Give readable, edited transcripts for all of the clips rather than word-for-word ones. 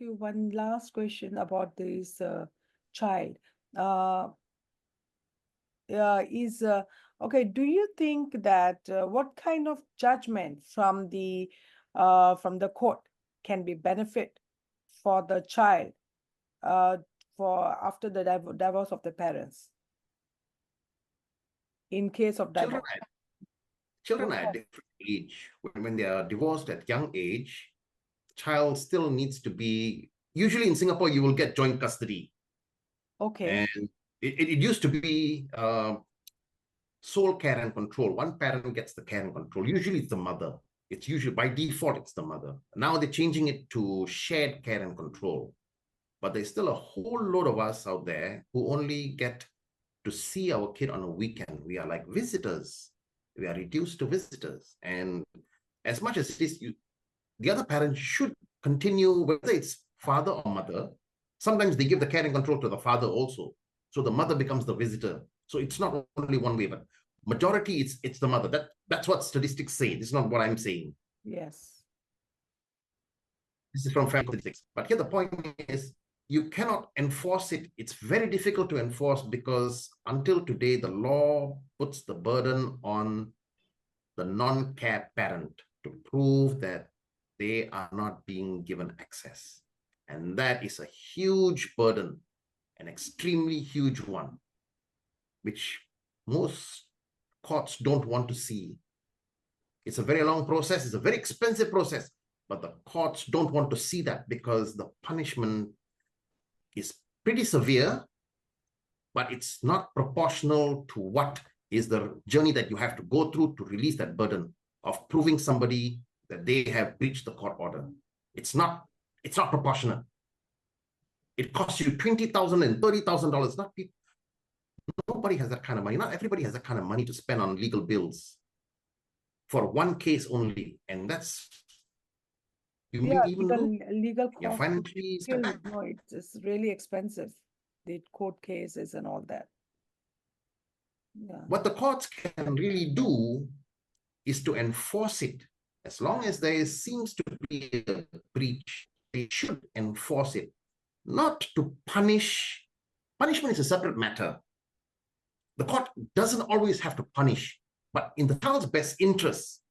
you one last question about this child. Uh, is Okay, do you think that what kind of judgment from the court can be benefit for the child uh, for after the divorce of the parents in case of Children divorce? at children are at different age. When they are divorced at young age, child still needs to be, usually in Singapore, you will get joint custody. Okay. And it used to be sole care and control. One parent gets the care and control. Usually it's the mother. It's usually by default, it's the mother. Now they're changing it to shared care and control. But there's still a whole load of us out there who only get to see our kid on a weekend. We are like visitors. We are reduced to visitors. And as much as it is, the other parent should continue, whether it's father or mother. Sometimes they give the care and control to the father also. So the mother becomes the visitor. So it's not only one way, but majority it's the mother. That's what statistics say. This is not what I'm saying. Yes. This is from family statistics. But here the point is you cannot enforce it. It's very difficult to enforce because until today, the law puts the burden on the non-care parent to prove that they are not being given access. And that is a huge burden, an extremely huge one, which most courts don't want to see. It's a very long process. It's a very expensive process, but the courts don't want to see that because the punishment is pretty severe, but it's not proportional to what is the journey that you have to go through to release that burden of proving somebody that they have breached the court order. It's not proportionate. It costs you $20,000 and $30,000. Nobody has that kind of money. Not everybody has that kind of money to spend on legal bills for one case only, and that's you may Yeah, even lose. legal You're costs financially step still, back. no, it's really expensive, the court cases and all that. Yeah. What the courts can really do is to enforce it. As long as there seems to be a breach, they should enforce it, not to punish. Punishment is a separate matter. The court doesn't always have to punish, but in the child's best interest,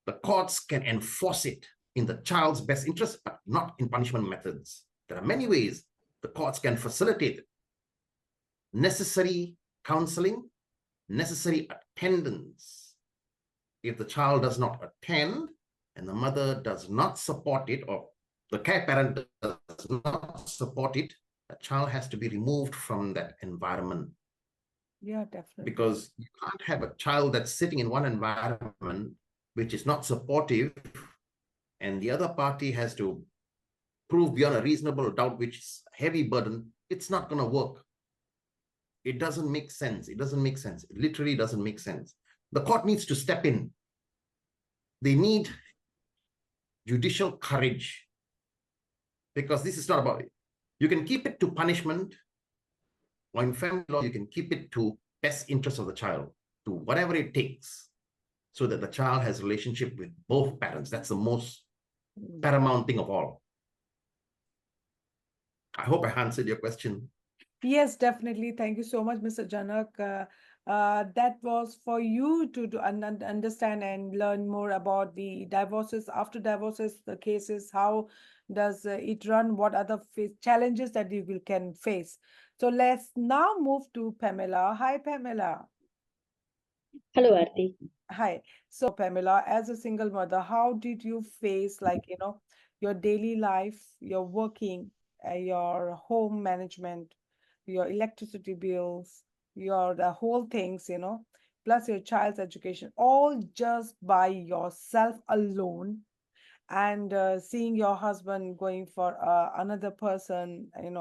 the courts can enforce it in the child's best interest, but not in punishment methods. There are many ways the courts can facilitate necessary counseling, necessary attendance. If the child does not attend and the mother does not support it, or the care parent does not support it, the child has to be removed from that environment. Yeah, definitely. Because you can't have a child that's sitting in one environment which is not supportive, and the other party has to prove beyond a reasonable doubt, which is a heavy burden. It's not going to work. It doesn't make sense. It doesn't make sense. It literally doesn't make sense. The court needs to step in. They need judicial courage, because this is not about it. You can keep it to punishment, or in family law, you can keep it to best interest of the child, to whatever it takes, so that the child has a relationship with both parents. That's the most paramount thing of all. I hope I answered your question. Yes, definitely. Thank you so much, Mr. Janak. That was for you to understand and learn more about the divorces, after divorces, the cases, how does it run, what other challenges that you can face. So let's now move to Pamela. Hi, Pamela. Hello, Aarti. Hi. So, Pamela, as a single mother, how did you face, like, your daily life, your working, your home management, your electricity bills, your the whole things, plus your child's education, all just by yourself alone, and seeing your husband going for another person, and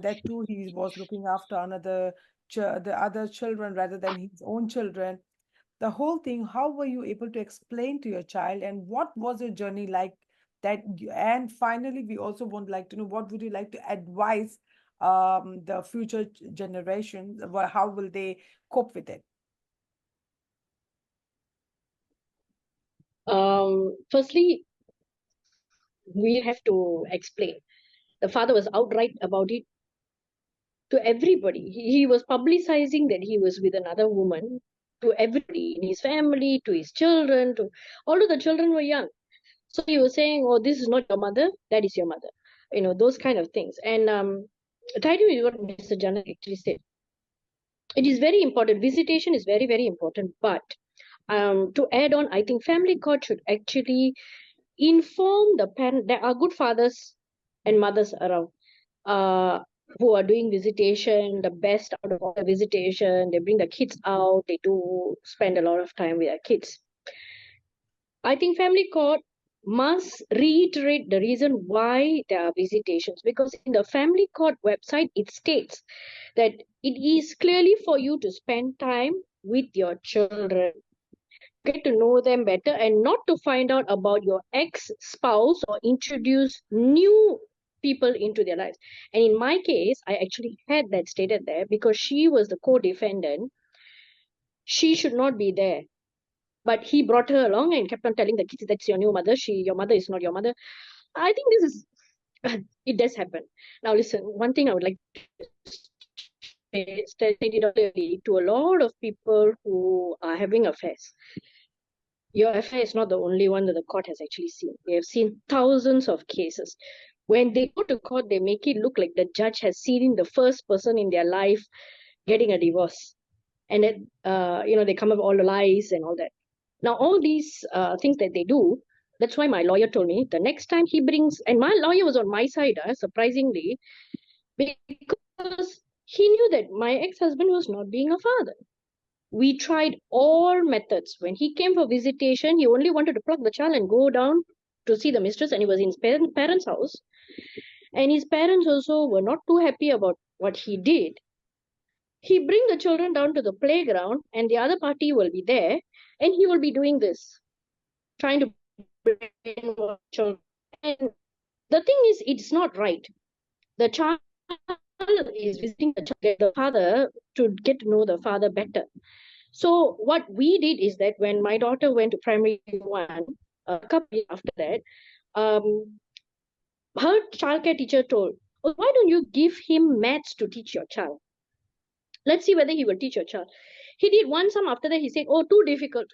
that too, he was looking after the other children rather than his own children, the whole thing. How were you able to explain to your child, and what was your journey like and finally, we also would like to know, what would you like to advise the future generations? How will they cope with it? Firstly, we have to explain. The father was outright about it to everybody. He was publicizing that he was with another woman to everybody in his family, to his children, to although the children were young. So he was saying, "Oh, this is not your mother, that is your mother." Those kind of things. And tied with what Mr. Janak actually said, it is very important. Visitation is very, very important. But to add on, I think family court should actually inform the parent. There are good fathers and mothers around who are doing visitation, the best out of all the visitation. They bring the kids out. They do spend a lot of time with their kids. I think family court must reiterate the reason why there are visitations, because in the family court website it states that it is clearly for you to spend time with your children, get to know them better, and not to find out about your ex-spouse or introduce new people into their lives. And in my case, I actually had that stated there because she was the co-defendant. She should not be there. But he brought her along and kept on telling the kids, that's your new mother. Your mother is not your mother. I think this is, it does happen. Now, listen, one thing I would like to state it out clearly to a lot of people who are having affairs. Your affair is not the only one that the court has actually seen. We have seen thousands of cases. When they go to court, they make it look like the judge has seen the first person in their life getting a divorce. And then, they come up with all the lies and all that. Now, all these things that they do, that's why my lawyer told me the next time he brings, and my lawyer was on my side, surprisingly, because he knew that my ex-husband was not being a father. We tried all methods. When he came for visitation, he only wanted to pluck the child and go down to see the mistress, and he was in his parents' house. And his parents also were not too happy about what he did. He bring the children down to the playground, and the other party will be there, and he will be doing this, trying to brainwash children. And the thing is, it's not right. The child is visiting the father to get to know the father better. So what we did is that when my daughter went to primary one, a couple years after that, her childcare teacher told, "Oh, why don't you give him maths to teach your child? Let's see whether he will teach your child." He did one sum. After that, he said, "Oh, too difficult,"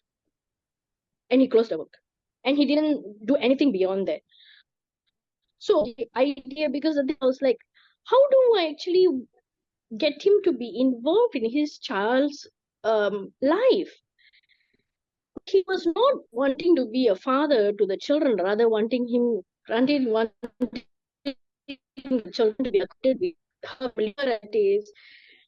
and he closed the book. And he didn't do anything beyond that. So the idea, because I was like, how do I actually get him to be involved in his child's life? He was not wanting to be a father to the children, rather wanting the children to be acquainted with her relatives,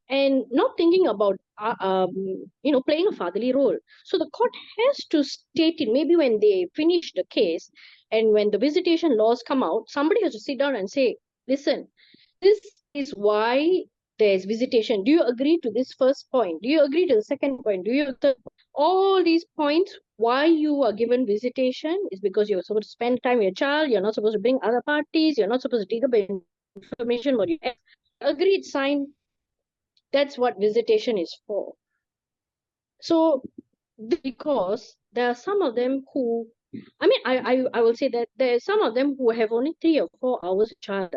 and not thinking about playing a fatherly role. So the court has to state it. Maybe when they finish the case and when the visitation laws come out, somebody has to sit down and say, "Listen, this is why there's visitation. Do you agree to this first point? Do you agree to the second point? Do you all these points why you are given visitation is because you're supposed to spend time with your child. You're not supposed to bring other parties. You're not supposed to dig up information what you agreed, sign. That's what visitation is for." So because there are some of them who, I will say that there are some of them who have only 3 or 4 hours with child.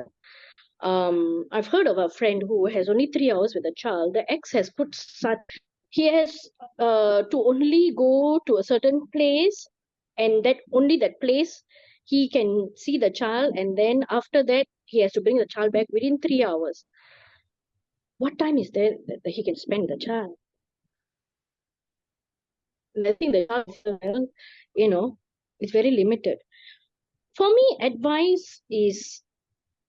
I've heard of a friend who has only 3 hours with a child. The ex has put such, he has to only go to a certain place, and that only that place he can see the child, and then after that he has to bring the child back within 3 hours. What time is there that he can spend with the child? And I think the child, it's very limited. For me, advice is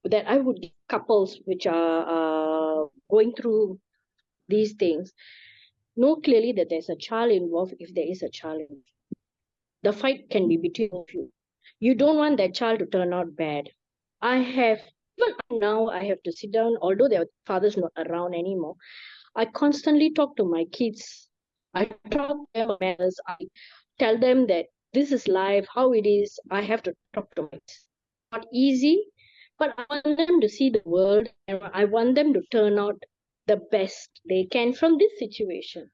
that I would give couples which are going through these things, know clearly that there's a child involved. If there is a child involved, the fight can be between you. You don't want that child to turn out bad. Even now, I have to sit down, although their father's not around anymore. I constantly talk to my kids. I talk to them about matters. I tell them that this is life, how it is. I have to talk to my kids. Not easy, but I want them to see the world, and I want them to turn out the best they can from this situation.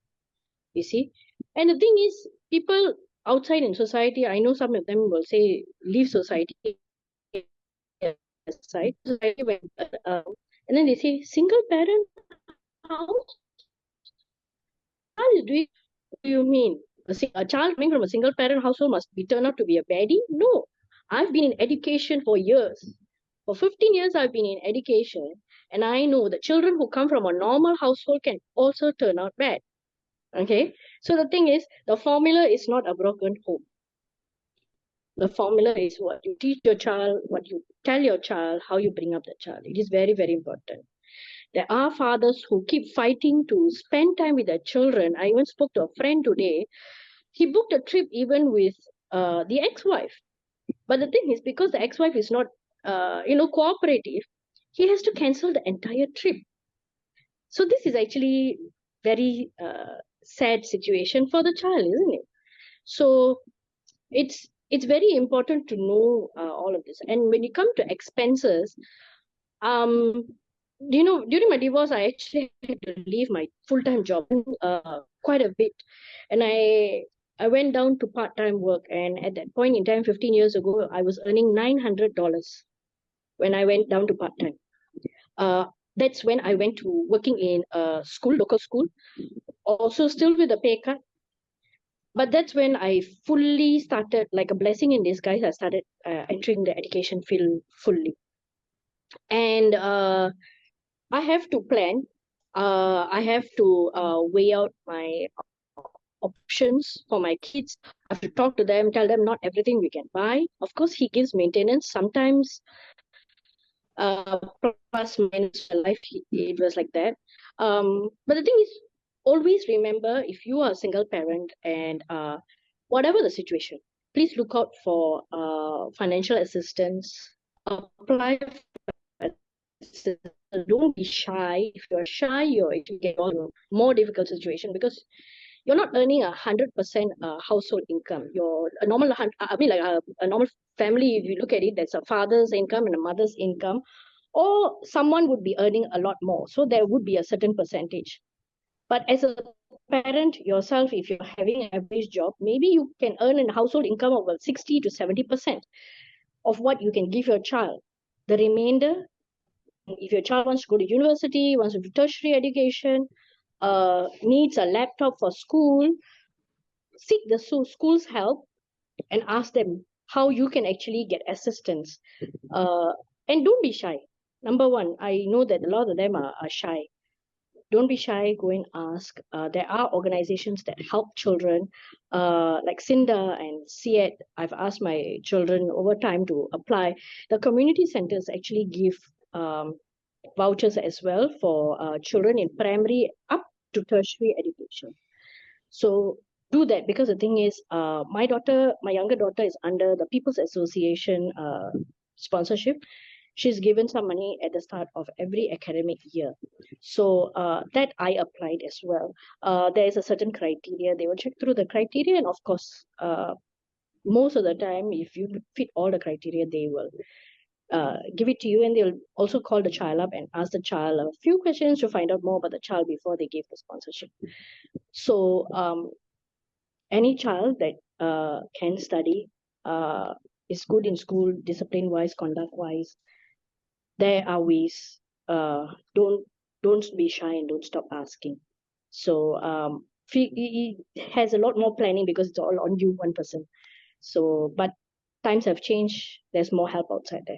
You see? And the thing is, people outside in society, I know some of them will say, leave society, side. So I went, and then they say, single parent house? Child is doing, what do you mean? A child coming from a single parent household must be turned out to be a baddie? No. I've been in education for years. For 15 years, I've been in education, and I know that children who come from a normal household can also turn out bad. Okay? So the thing is, the formula is not a broken home. The formula is what you teach your child, what you tell your child, how you bring up the child. It is very, very important. There are fathers who keep fighting to spend time with their children. I even spoke to a friend today. He booked a trip even with the ex-wife. But the thing is, because the ex-wife is not, cooperative, he has to cancel the entire trip. So this is actually very sad situation for the child, isn't it? So it's very important to know all of this. And when you come to expenses, during my divorce, I actually had to leave my full-time job quite a bit, and I went down to part-time work. And at that point in time, 15 years ago, I was earning $900 when I went down to part-time. That's when I went to working in a school, local school, also still with a pay cut. But that's when I fully started, like a blessing in disguise, I started entering the education field fully. And I have to plan. I have to weigh out my options for my kids. I have to talk to them, tell them not everything we can buy. Of course, he gives maintenance. Sometimes plus minus life, it was like that. But the thing is, always remember, if you are a single parent and whatever the situation, please look out for financial assistance. Apply for assistance. Don't be shy. If you're shy, you're actually getting into a more difficult situation, because you're not earning 100% household income. You're a normal, a normal family. If you look at it, there's a father's income and a mother's income, or someone would be earning a lot more. So there would be a certain percentage. But as a parent yourself, if you're having an average job, maybe you can earn a household income of about 60 to 70% of what you can give your child. The remainder, if your child wants to go to university, wants to do tertiary education, needs a laptop for school, seek the school's help and ask them how you can actually get assistance. And don't be shy. Number one, I know that a lot of them are shy. Don't be shy, go and ask. There are organizations that help children, like CINDA and CIET. I've asked my children over time to apply. The community centers actually give vouchers as well for children in primary up to tertiary education. So do that, because the thing is, my younger daughter is under the People's Association sponsorship. She's given some money at the start of every academic year. So that I applied as well. There is a certain criteria. They will check through the criteria, and of course, most of the time, if you fit all the criteria, they will give it to you, and they'll also call the child up and ask the child a few questions to find out more about the child before they give the sponsorship. So any child that can study, is good in school, discipline wise, conduct wise, there are ways. Don't be shy and don't stop asking. So it has a lot more planning, because it's all on you, one person. So but times have changed, there's more help outside there.